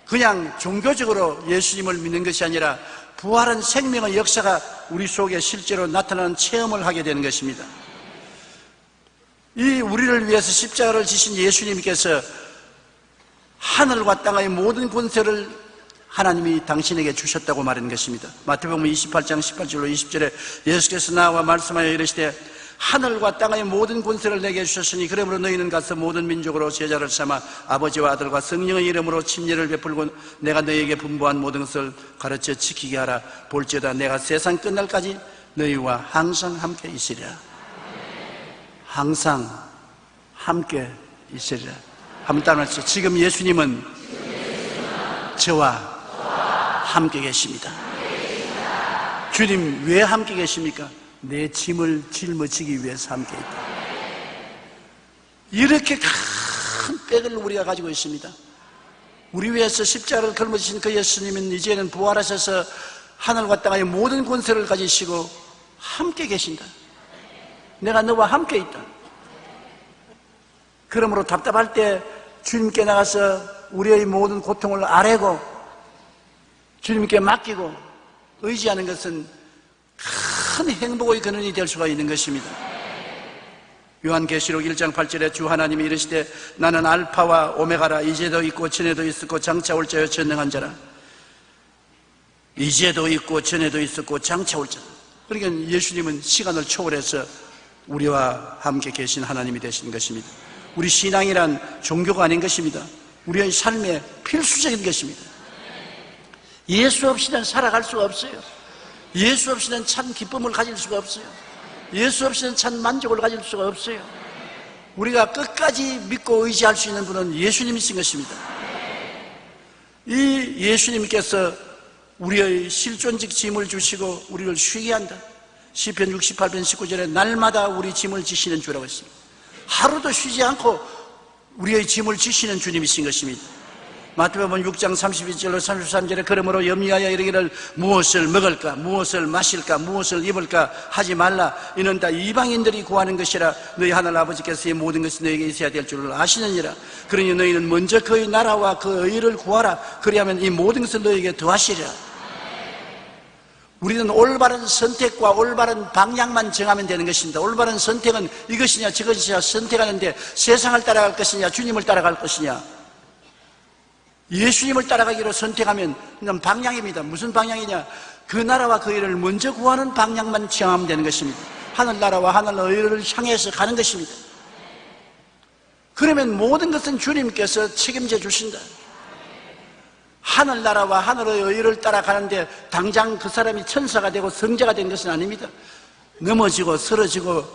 그냥 종교적으로 예수님을 믿는 것이 아니라 부활한 생명의 역사가 우리 속에 실제로 나타나는 체험을 하게 되는 것입니다. 이 우리를 위해서 십자가를 지신 예수님께서 하늘과 땅의 모든 권세를 하나님이 당신에게 주셨다고 말하는 것입니다. 마태복음 28장 18절로 20절에 예수께서 나와 말씀하여 이르시되 하늘과 땅의 모든 권세를 내게 주셨으니 그러므로 너희는 가서 모든 민족으로 제자를 삼아 아버지와 아들과 성령의 이름으로 침례를 베풀고 내가 너희에게 분부한 모든 것을 가르쳐 지키게 하라. 볼지어다 내가 세상 끝날까지 너희와 항상 함께 있으리라. 항상 함께 있으리라. 한번 따라하시죠. 지금 예수님은 저와 함께 계십니다. 주님 왜 함께 계십니까? 내 짐을 짊어지기 위해서 함께 있다. 이렇게 큰 백을 우리가 가지고 있습니다. 우리 위해서 십자가를 걸어지신 그 예수님은 이제는 부활하셔서 하늘과 땅의 모든 권세를 가지시고 함께 계신다. 내가 너와 함께 있다. 그러므로 답답할 때 주님께 나가서 우리의 모든 고통을 아뢰고 주님께 맡기고 의지하는 것은 큰 행복의 근원이 될 수가 있는 것입니다. 요한계시록 1장 8절에 주 하나님이 이르시되 나는 알파와 오메가라. 이제도 있고 전에도 있었고 장차 올 자여 전능한 자라. 이제도 있고 전에도 있었고 장차 올 자라. 그러니까 예수님은 시간을 초월해서 우리와 함께 계신 하나님이 되신 것입니다. 우리 신앙이란 종교가 아닌 것입니다. 우리의 삶의 필수적인 것입니다. 예수 없이는 살아갈 수가 없어요. 예수 없이는 참 기쁨을 가질 수가 없어요. 예수 없이는 참 만족을 가질 수가 없어요. 우리가 끝까지 믿고 의지할 수 있는 분은 예수님이신 것입니다. 이 예수님께서 우리의 실존적 짐을 주시고 우리를 쉬게 한다. 시편 68편 19절에 날마다 우리 짐을 지시는 주라고 했습니다. 하루도 쉬지 않고 우리의 짐을 지시는 주님이신 것입니다. 마태복음 6장 32절로 33절에 그러므로 염려하여 이르기를 무엇을 먹을까 무엇을 마실까 무엇을 입을까 하지 말라. 이는 다 이방인들이 구하는 것이라. 너희 하늘 아버지께서 이 모든 것이 너희에게 있어야 될 줄을 아시느니라. 그러니 너희는 먼저 그의 나라와 그 의를 구하라. 그리하면 이 모든 것을 너희에게 더하시리라. 우리는 올바른 선택과 올바른 방향만 정하면 되는 것입니다. 올바른 선택은 이것이냐 저것이냐 선택하는데 세상을 따라갈 것이냐 주님을 따라갈 것이냐. 예수님을 따라가기로 선택하면 그냥 방향입니다. 무슨 방향이냐? 그 나라와 그 의를 먼저 구하는 방향만 정하면 되는 것입니다. 하늘나라와 하늘의를 향해서 가는 것입니다. 그러면 모든 것은 주님께서 책임져 주신다. 하늘나라와 하늘의 의를 따라가는데 당장 그 사람이 천사가 되고 성자가 된 것은 아닙니다. 넘어지고 쓰러지고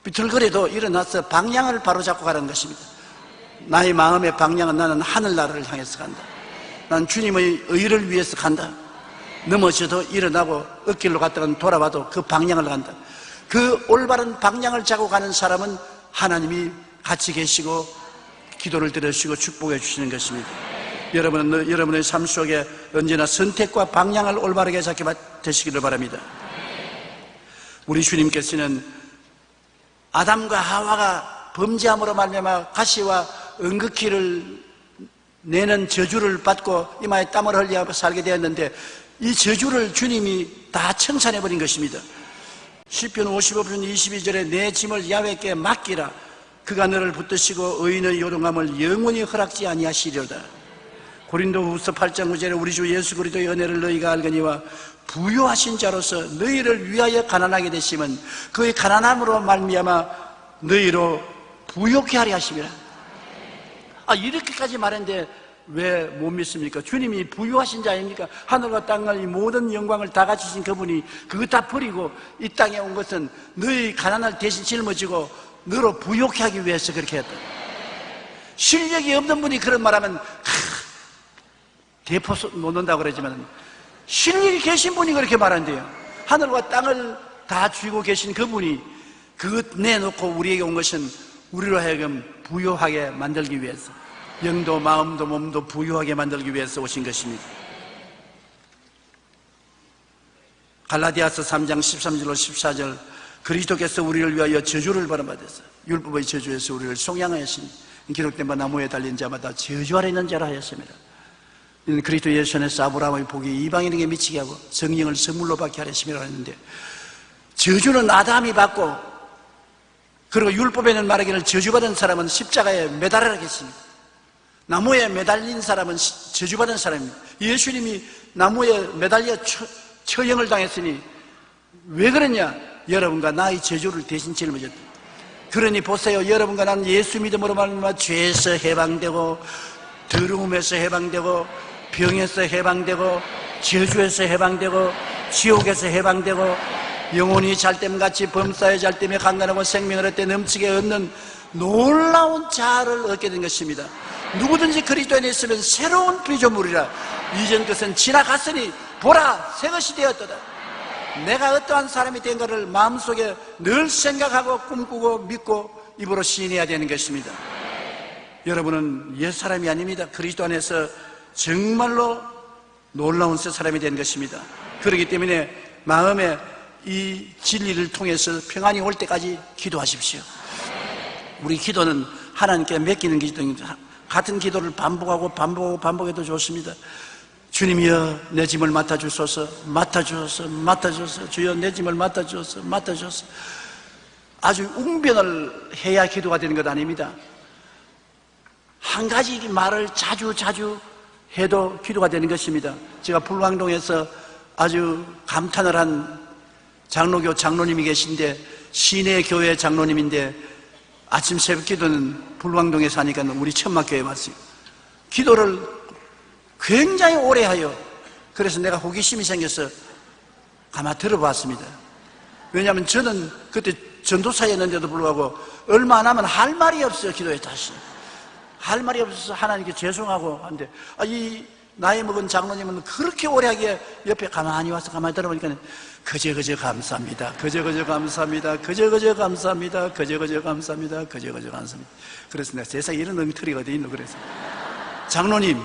비틀거려도 일어나서 방향을 바로잡고 가는 것입니다. 나의 마음의 방향은 나는 하늘나라를 향해서 간다. 난 주님의 의를 위해서 간다. 넘어져도 일어나고 엇길로 갔다가 돌아와도 그 방향을 간다. 그 올바른 방향을 잡고 가는 사람은 하나님이 같이 계시고 기도를 들으시고 축복해 주시는 것입니다. 여러분은 여러분의 삶 속에 언제나 선택과 방향을 올바르게 잡게 되시기를 바랍니다. 우리 주님께서는 아담과 하와가 범죄함으로 말미암아 가시와 응급기를 내는 저주를 받고 이마에 땀을 흘려 살게 되었는데 이 저주를 주님이 다 청산해버린 것입니다. 시편 55편 22절에 내 짐을 야훼께 맡기라. 그가 너를 붙드시고 의인의 요동함을 영원히 허락지 아니하시리로다. 고린도후서 8장 9절에 우리 주 예수 그리스도의 은혜를 너희가 알거니와 부요하신 자로서 너희를 위하여 가난하게 되시면 그의 가난함으로 말미암아 너희로 부요케 하려 하심이라. 이렇게까지 말했는데 왜 못 믿습니까? 주님이 부유하신 자입니까? 하늘과 땅을 이 모든 영광을 다 가지신 그분이 그거 다 버리고 이 땅에 온 것은 너희 가난을 대신 짊어지고 너로 부요케 하기 위해서 그렇게 했다. 실력이 없는 분이 그런 말하면 대포 놓는다고 그러지만 실력이 계신 분이 그렇게 말한대요. 하늘과 땅을 다 쥐고 계신 그분이 그것 내놓고 우리에게 온 것은 우리로 하여금 부유하게 만들기 위해서, 영도 마음도 몸도 부유하게 만들기 위해서 오신 것입니다. 갈라디아서 3장 13절로 14절 그리스도께서 우리를 위하여 저주를 받아서 율법의 저주에서 우리를 속량하였으니 기록된 바 나무에 달린 자마다 저주 아래 있는 자라 하였습니다. 이는 그리스도 예수 안에서 아브라함의 복이 이방인에게 미치게 하고 성령을 선물로 받게 하였음이라 했는데, 저주는 아담이 받고, 그리고 율법에는 말하기를 저주받은 사람은 십자가에 매달아라 했습니다. 나무에 매달린 사람은 저주받은 사람입니다. 예수님이 나무에 매달려 처형을 당했으니 왜 그랬냐? 여러분과 나의 저주를 대신 짊어졌다. 그러니 보세요. 여러분과 나는 예수 믿음으로 말미암아 죄에서 해방되고, 더러움에서 해방되고, 병에서 해방되고, 저주에서 해방되고, 지옥에서 해방되고, 영혼이 잘됨같이 범사에 잘됨에 강건하고 생명을 얻되 넘치게 얻는 놀라운 자아를 얻게 된 것입니다. 누구든지 그리스도 안에 있으면 새로운 피조물이라. 이전 것은 지나갔으니 보라 새 것이 되었도다. 내가 어떠한 사람이 된 것을 마음속에 늘 생각하고 꿈꾸고 믿고 입으로 시인해야 되는 것입니다. 여러분은 옛사람이 아닙니다. 그리스도 안에서 정말로 놀라운 새 사람이 된 것입니다. 그렇기 때문에 마음에 이 진리를 통해서 평안이 올 때까지 기도하십시오. 우리 기도는 하나님께 맡기는 기도입니다. 같은 기도를 반복해도 좋습니다. 주님이여 내 짐을 맡아주소서, 맡아주소서, 주여 내 짐을 맡아주소서. 아주 웅변을 해야 기도가 되는 것 아닙니다. 한 가지 말을 자주 해도 기도가 되는 것입니다. 제가 불광동에서 아주 감탄을 한 장로교 장로님이 계신데, 시내 교회 장로님인데, 아침 새벽 기도는 불광동에 사니까 우리 천막교회에 왔어요. 기도를 굉장히 오래 하여, 그래서 내가 호기심이 생겨서 가만 들어봤습니다. 왜냐하면 저는 그때 전도사였는데도 불구하고 얼마 안 하면 할 말이 없어요. 기도에 다시 할 말이 없어서 하나님께 죄송하고 한데, 이 나이 먹은 장로님은 그렇게 오래 하기에 옆에 가만히 와서 가만히 들어보니까 그저 감사합니다. 그저 감사합니다. 그저 감사합니다. 그래서 내가 세상에 이런 엉터리가 어디 있노? 그래서 장로님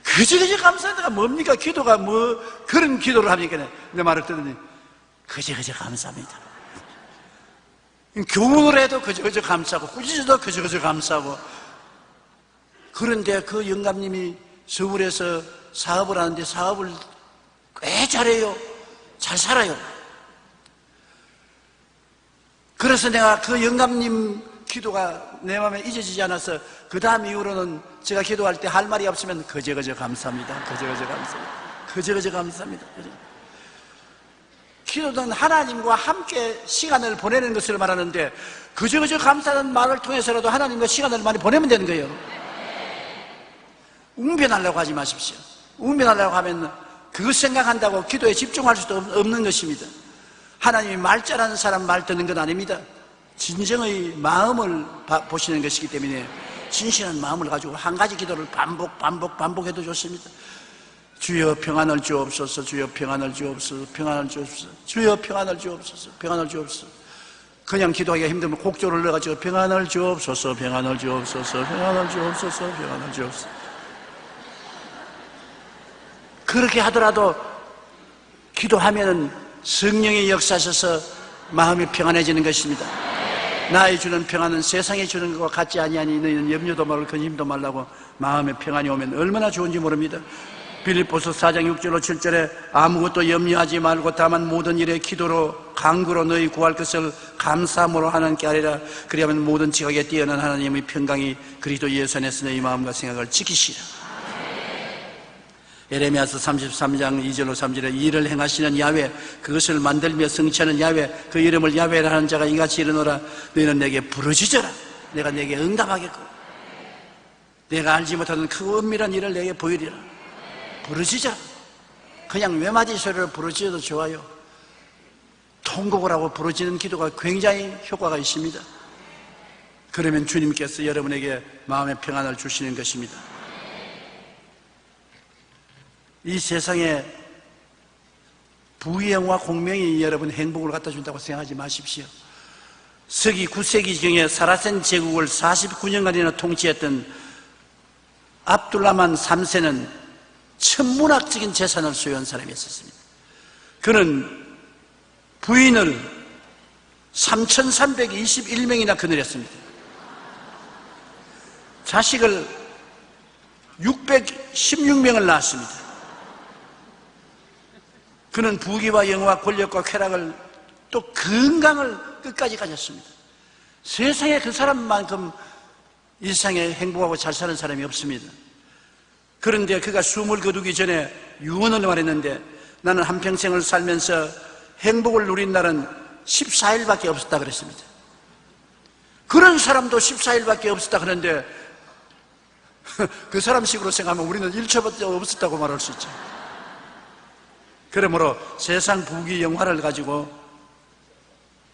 그저 감사합니다가 뭡니까? 기도가 뭐 그런 기도를 합니까? 내 말을 듣더니 그저 감사합니다. 교문을 해도 그저 감사하고, 꾸짖어도 그저 감사하고. 그런데 그 영감님이 서울에서 사업을 하는데 사업을 꽤 잘해요. 잘 살아요. 그래서 내가 그 영감님 기도가 내 마음에 잊어지지 않아서 그 다음 이후로는 제가 기도할 때 할 말이 없으면 그저 감사합니다. 그저 감사합니다. 기도는 하나님과 함께 시간을 보내는 것을 말하는데, 그저 감사하는 말을 통해서라도 하나님과 시간을 많이 보내면 되는 거예요. 웅변하려고 하지 마십시오. 웅변하려고 하면 그거 생각한다고 기도에 집중할 수도 없는 것입니다. 하나님이 말 잘하는 사람 말 듣는 건 아닙니다. 진정의 마음을 보시는 것이기 때문에 진실한 마음을 가지고 한 가지 기도를 반복해도 좋습니다. 주여 평안을 주옵소서, 주여 평안을 주옵소서, 평안을 주옵소서, 주여 평안을 주옵소서, 평안을 주옵소서. 그냥 기도하기가 힘들면 곡조를 넣어가지고 평안을 주옵소서, 평안을 주옵소서, 평안을 주옵소서, 평안을 주옵소서. 그렇게 하더라도 기도하면은 성령이 역사하셔서 마음이 평안해지는 것입니다. 나의 주는 평안은 세상에 주는 것과 같지 아니하니 너희는 염려도 말고 근심도 말라고. 마음의 평안이 오면 얼마나 좋은지 모릅니다. 빌립보서 4장 6절로 7절에 아무것도 염려하지 말고 다만 모든 일에 기도로 간구로 너희 구할 것을 감사함으로 하나님께 하리라. 그리하면 모든 지각에 뛰어난 하나님의 평강이 그리스도 예수 안에서 너희 마음과 생각을 지키시라. 에레미야서 33장 2절로 3절에 일을 행하시는 야훼, 그것을 만들며 성취하는 야훼, 그 이름을 야훼라 하는 자가 이같이 이르노라. 너희는 내게 부르짖어라. 내가 내게 응답하겠고, 내가 알지 못하는 그 은밀한 일을 내게 보이리라. 부르짖어라. 그냥 외마디 소리로 부르짖어도 좋아요. 통곡을 하고 부르짖는 기도가 굉장히 효과가 있습니다. 그러면 주님께서 여러분에게 마음의 평안을 주시는 것입니다. 이 세상에 부귀영화 공명이 여러분 행복을 갖다 준다고 생각하지 마십시오. 서기 9세기경에 사라센 제국을 49년간이나 통치했던 압둘라만 3세는 천문학적인 재산을 소유한 사람이었습니다. 그는 부인을 3,321명이나 거느렸습니다. 자식을 616명을 낳았습니다. 그는 부귀와 영화, 권력과 쾌락을, 또 건강을 끝까지 가졌습니다. 세상에 그 사람만큼 이 세상에 행복하고 잘 사는 사람이 없습니다. 그런데 그가 숨을 거두기 전에 유언을 말했는데, 나는 한평생을 살면서 행복을 누린 날은 14일밖에 없었다 그랬습니다. 그런 사람도 14일밖에 없었다 그러는데 그 사람 식으로 생각하면 우리는 1초밖에 없었다고 말할 수 있죠. 그러므로 세상 부귀영화를 가지고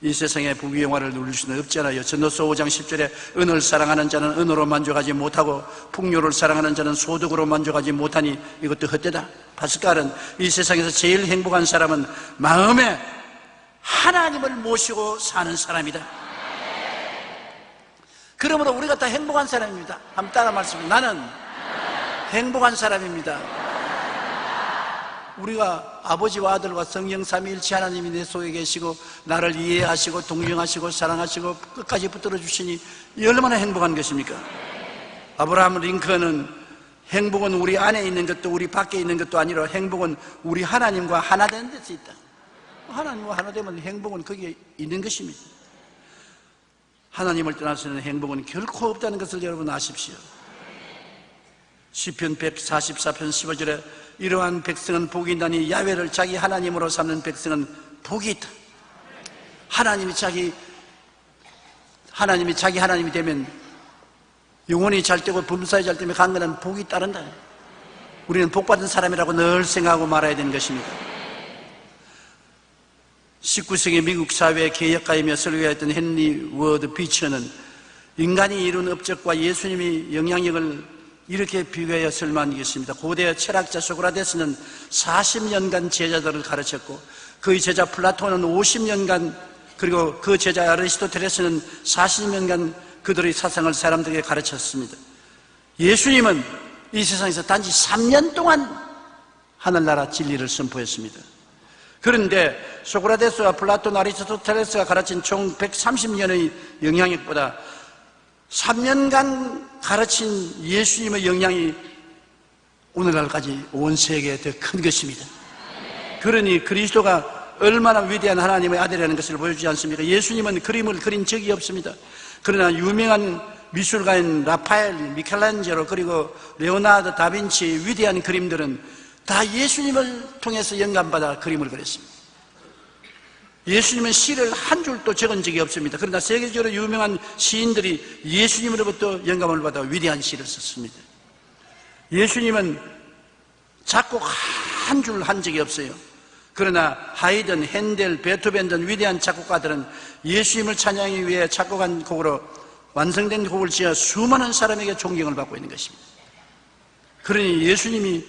이 세상의 부귀영화를 누릴 수는 없잖아요. 전도서 5장 10절에 은을 사랑하는 자는 은으로 만족하지 못하고 풍요를 사랑하는 자는 소득으로 만족하지 못하니 이것도 헛되다. 파스칼은 이 세상에서 제일 행복한 사람은 마음에 하나님을 모시고 사는 사람이다. 그러므로 우리가 다 행복한 사람입니다. 한번 따라 말씀합니다. 나는 행복한 사람입니다. 우리가 아버지와 아들과 성령 삼위일체 하나님이 내 속에 계시고 나를 이해하시고 동정하시고 사랑하시고 끝까지 붙들어 주시니 얼마나 행복한 것입니까? 아브라함 링컨은 행복은 우리 안에 있는 것도 우리 밖에 있는 것도 아니라 행복은 우리 하나님과 하나 되는 데서 있다. 하나님과 하나 되면 행복은 거기에 있는 것입니다. 하나님을 떠나서는 행복은 결코 없다는 것을 여러분 아십시오. 시편 144편 15절에 이러한 백성은 복이 있나니 야훼를 자기 하나님으로 삼는 백성은 복이 있다. 하나님이 자기 하나님이 되면 영혼이 잘 되고 범사에 잘 되면 강건한 복이 따른다. 우리는 복받은 사람이라고 늘 생각하고 말아야 되는 것입니다. 19세기 미국 사회의 개혁가이며 설교했던 헨리 워드 비처는 인간이 이룬 업적과 예수님이 영향력을 이렇게 비교하여 설명하겠습니다. 고대 철학자 소크라테스는 40년간 제자들을 가르쳤고 그의 제자 플라톤은 50년간 그리고 그 제자 아리스토텔레스는 40년간 그들의 사상을 사람들에게 가르쳤습니다. 예수님은 이 세상에서 단지 3년 동안 하늘나라 진리를 선포했습니다. 그런데 소크라테스와 플라톤, 아리스토텔레스가 가르친 총 130년의 영향력보다 3년간 가르친 예수님의 영향이 오늘날까지 온 세계에 더 큰 것입니다. 그러니 그리스도가 얼마나 위대한 하나님의 아들이라는 것을 보여주지 않습니까? 예수님은 그림을 그린 적이 없습니다. 그러나 유명한 미술가인 라파엘, 미켈란젤로 그리고 레오나르도 다빈치의 위대한 그림들은 다 예수님을 통해서 영감받아 그림을 그렸습니다. 예수님은 시를 한 줄도 적은 적이 없습니다. 그러나 세계적으로 유명한 시인들이 예수님으로부터 영감을 받아 위대한 시를 썼습니다. 예수님은 작곡 한 줄 한 적이 없어요. 그러나 하이든, 핸델, 베토벤 등 위대한 작곡가들은 예수님을 찬양하기 위해 작곡한 곡으로 완성된 곡을 지어 수많은 사람에게 존경을 받고 있는 것입니다. 그러니 예수님이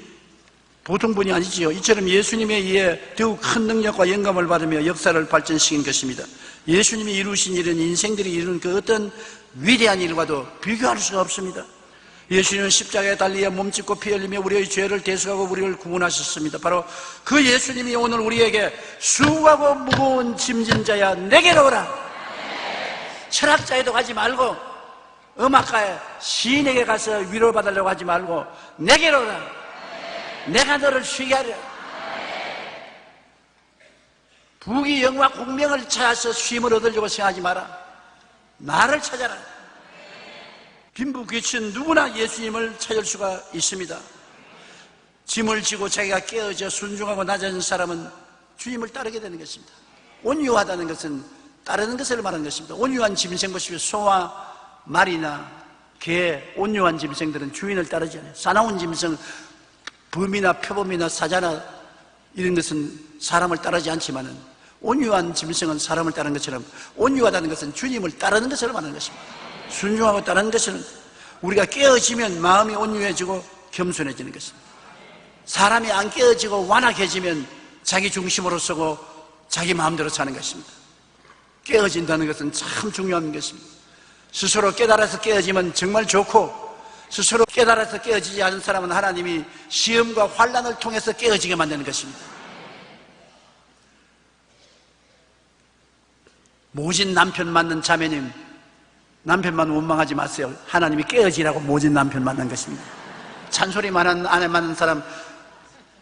보통 분이 아니지요. 이처럼 예수님에 의해 더욱 큰 능력과 영감을 받으며 역사를 발전시킨 것입니다. 예수님이 이루신 일은 인생들이 이룬 그 어떤 위대한 일과도 비교할 수가 없습니다. 예수님은 십자가에 달리어 몸짓고 피 흘리며 우리의 죄를 대속하고 우리를 구원하셨습니다. 바로 그 예수님이 오늘 우리에게 수고하고 무거운 짐진 자야 내게로 오라. 철학자에도 가지 말고 음악가의 시인에게 가서 위로받으려고 하지 말고 내게로 오라. 내가 너를 쉬게 하려. 부귀 영화 공명을 찾아서 쉼을 얻으려고 생각하지 마라. 나를 찾아라. 빈부 귀천 누구나 예수님을 찾을 수가 있습니다. 짐을 지고 자기가 깨어져 순종하고 낮아진 사람은 주님을 따르게 되는 것입니다. 온유하다는 것은 따르는 것을 말하는 것입니다. 온유한 짐승 보십시오. 소와 말이나 개, 온유한 짐승들은 주인을 따르지 않아요. 사나운 짐승, 범이나 표범이나 사자나 이런 것은 사람을 따르지 않지만은 온유한 짐승은 사람을 따르는 것처럼 온유하다는 것은 주님을 따르는 것을 말하는 것입니다. 순종하고 따르는 것은 우리가 깨어지면 마음이 온유해지고 겸손해지는 것입니다. 사람이 안 깨어지고 완악해지면 자기 중심으로 서고 자기 마음대로 사는 것입니다. 깨어진다는 것은 참 중요한 것입니다. 스스로 깨달아서 깨어지면 정말 좋고 스스로 깨달아서 깨어지지 않은 사람은 하나님이 시험과 환난을 통해서 깨어지게 만드는 것입니다. 모진 남편 만난 자매님, 남편만 원망하지 마세요. 하나님이 깨어지라고 모진 남편 만난 것입니다. 잔소리 많은 아내 만난 사람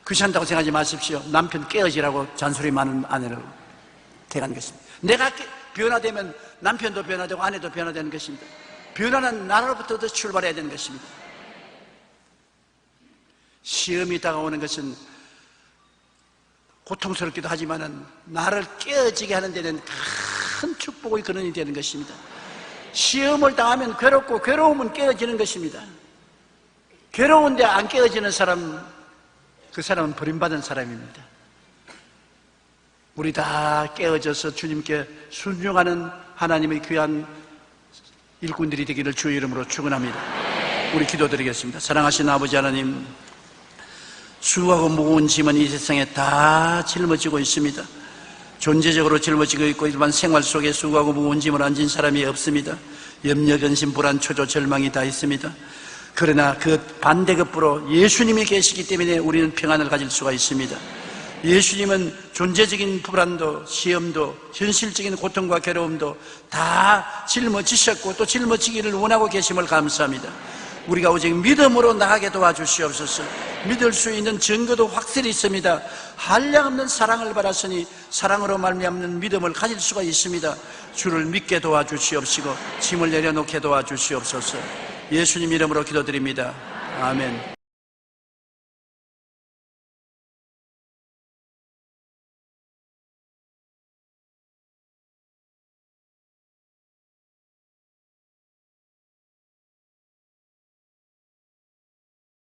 귀찮다고 생각하지 마십시오. 남편 깨어지라고 잔소리 많은 아내를 택한 것입니다. 내가 변화되면 남편도 변화되고 아내도 변화되는 것입니다. 변화는 나로부터 출발해야 되는 것입니다. 시험이 다가오는 것은 고통스럽기도 하지만은 나를 깨어지게 하는 데는 큰 축복의 근원이 되는 것입니다. 시험을 당하면 괴롭고 괴로움은 깨어지는 것입니다. 괴로운데 안 깨어지는 사람, 그 사람은 버림받은 사람입니다. 우리 다 깨어져서 주님께 순종하는 하나님의 귀한 일꾼들이 되기를 주의 이름으로 축원합니다. 우리 기도드리겠습니다. 사랑하신 아버지 하나님, 수고하고 무거운 짐은 이 세상에 다 짊어지고 있습니다. 존재적으로 짊어지고 있고 일반 생활 속에 수고하고 무거운 짐을 안 진 사람이 없습니다. 염려, 근심, 불안, 초조, 절망이 다 있습니다. 그러나 그 반대급부로 예수님이 계시기 때문에 우리는 평안을 가질 수가 있습니다. 예수님은 존재적인 불안도, 시험도, 현실적인 고통과 괴로움도 다 짊어지셨고 또 짊어지기를 원하고 계심을 감사합니다. 우리가 오직 믿음으로 나가게 도와주시옵소서. 믿을 수 있는 증거도 확실히 있습니다. 한량없는 사랑을 받았으니 사랑으로 말미암는 믿음을 가질 수가 있습니다. 주를 믿게 도와주시옵시고 짐을 내려놓게 도와주시옵소서. 예수님 이름으로 기도드립니다. 아멘.